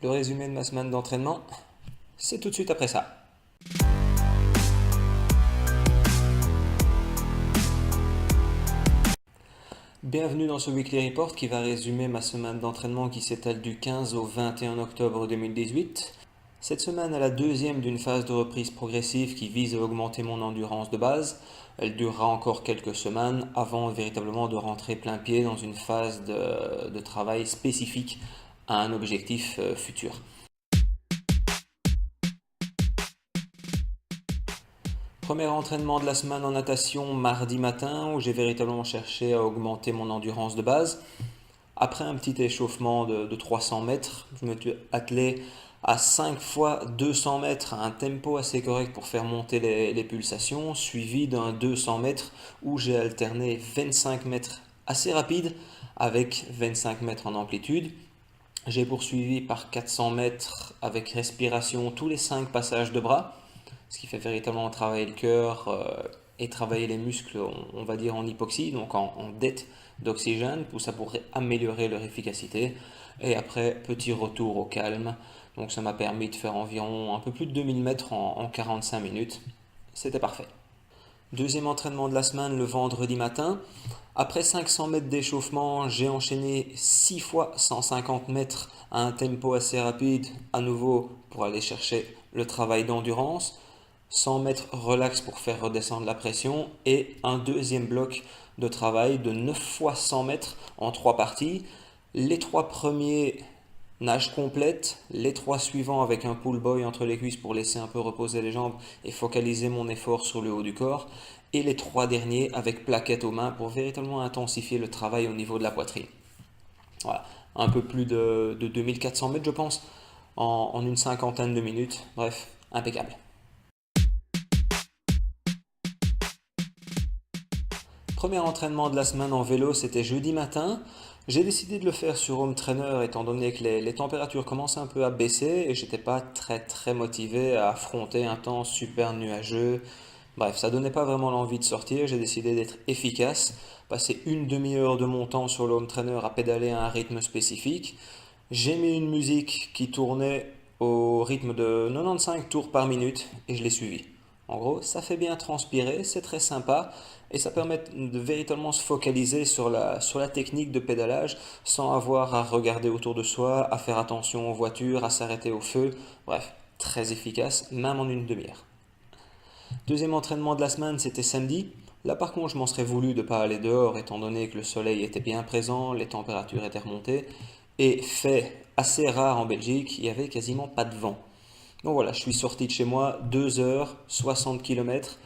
Le résumé de ma semaine d'entraînement, c'est tout de suite après ça. Bienvenue dans ce Weekly Report qui va résumer ma semaine d'entraînement qui s'étale du 15 au 21 octobre 2018. Cette semaine est la deuxième d'une phase de reprise progressive qui vise à augmenter mon endurance de base. Elle durera encore quelques semaines avant véritablement de rentrer plein pied dans une phase de travail spécifique à un objectif futur. Premier entraînement de la semaine en natation mardi matin où j'ai véritablement cherché à augmenter mon endurance de base. Après un petit échauffement de 300 mètres, je me suis attelé à 5 fois 200 mètres à un tempo assez correct pour faire monter les pulsations, suivi d'un 200 mètres où j'ai alterné 25 mètres assez rapide avec 25 mètres en amplitude. J'ai poursuivi par 400 mètres avec respiration tous les 5 passages de bras, ce qui fait véritablement travailler le cœur et travailler les muscles, on va dire en hypoxie, donc en dette d'oxygène, pour ça pourrait améliorer leur efficacité. Et après, petit retour au calme. Donc ça m'a permis de faire environ un peu plus de 2000 mètres en 45 minutes. C'était parfait. Deuxième entraînement de la semaine le vendredi matin. Après 500 mètres d'échauffement, j'ai enchaîné 6 fois 150 mètres à un tempo assez rapide, à nouveau pour aller chercher le travail d'endurance. 100 mètres relax pour faire redescendre la pression et un deuxième bloc de travail de 9 fois 100 mètres en 3 parties. Les 3 premiers nage complète, les 3 suivants avec un pull boy entre les cuisses pour laisser un peu reposer les jambes et focaliser mon effort sur le haut du corps, et les 3 derniers avec plaquettes aux mains pour véritablement intensifier le travail au niveau de la poitrine. Voilà, un peu plus de 2400 mètres je pense, en une cinquantaine de minutes, bref, impeccable. Premier entraînement de la semaine en vélo, c'était jeudi matin. J'ai décidé de le faire sur home trainer étant donné que les températures commençaient un peu à baisser et j'étais pas très motivé à affronter un temps super nuageux. Bref, ça donnait pas vraiment l'envie de sortir. J'ai décidé d'être efficace, passer une demi-heure de mon temps sur le home trainer à pédaler à un rythme spécifique. J'ai mis une musique qui tournait au rythme de 95 tours par minute et je l'ai suivi. En gros, ça fait bien transpirer, c'est très sympa et ça permet de véritablement se focaliser sur la technique de pédalage sans avoir à regarder autour de soi, à faire attention aux voitures, à s'arrêter au feu. Bref, très efficace, même en une demi-heure. Deuxième entraînement de la semaine, c'était samedi. Là par contre, je m'en serais voulu de ne pas aller dehors étant donné que le soleil était bien présent, les températures étaient remontées et fait assez rare en Belgique, il n'y avait quasiment pas de vent. Donc voilà, je suis sorti de chez moi 2 heures, 60 km.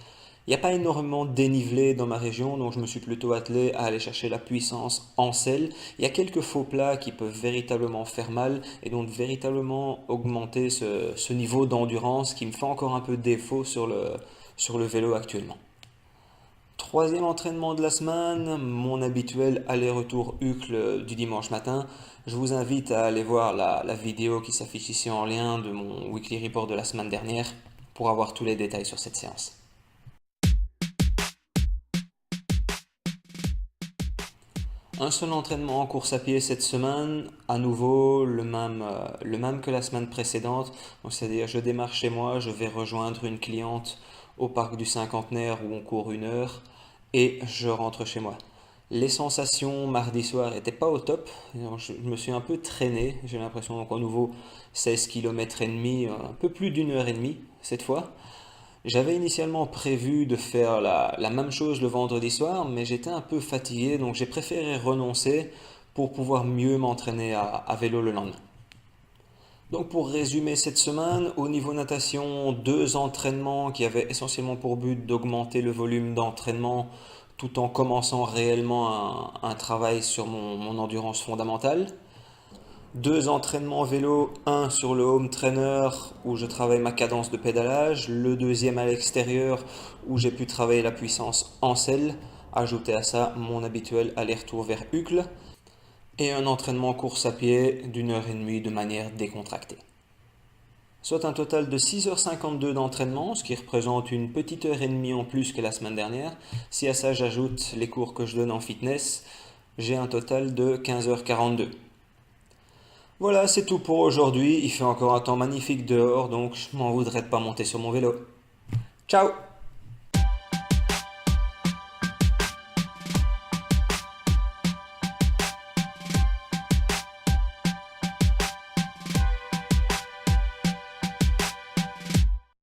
Il n'y a pas énormément de dénivelé dans ma région, donc je me suis plutôt attelé à aller chercher la puissance en selle. Il y a quelques faux plats qui peuvent véritablement faire mal et donc véritablement augmenter ce niveau d'endurance qui me fait encore un peu défaut sur le vélo actuellement. Troisième entraînement de la semaine, mon habituel aller-retour Uccle du dimanche matin. Je vous invite à aller voir la vidéo qui s'affiche ici en lien de mon weekly report de la semaine dernière pour avoir tous les détails sur cette séance. Un seul entraînement en course à pied cette semaine, à nouveau le même que la semaine précédente. Donc, c'est-à-dire je démarre chez moi, je vais rejoindre une cliente au parc du Cinquantenaire où on court 1 heure et je rentre chez moi. Les sensations mardi soir n'étaient pas au top. Je me suis un peu traîné, j'ai l'impression, donc à nouveau 16 km et demi, un peu plus d'1 heure et demie cette fois. J'avais initialement prévu de faire la même chose le vendredi soir, mais j'étais un peu fatigué, donc j'ai préféré renoncer pour pouvoir mieux m'entraîner à vélo le lendemain. Donc pour résumer cette semaine, au niveau natation, 2 entraînements qui avaient essentiellement pour but d'augmenter le volume d'entraînement tout en commençant réellement un travail sur mon endurance fondamentale. 2 entraînements vélo, un sur le home trainer où je travaille ma cadence de pédalage, le deuxième à l'extérieur où j'ai pu travailler la puissance en selle, ajouter à ça mon habituel aller-retour vers Uccle, et un entraînement course à pied d'1 heure et demie de manière décontractée. Soit un total de 6h52 d'entraînement, ce qui représente une petite heure et demie en plus que la semaine dernière. Si à ça j'ajoute les cours que je donne en fitness, j'ai un total de 15h42. Voilà, c'est tout pour aujourd'hui. Il fait encore un temps magnifique dehors, donc je m'en voudrais de pas monter sur mon vélo. Ciao!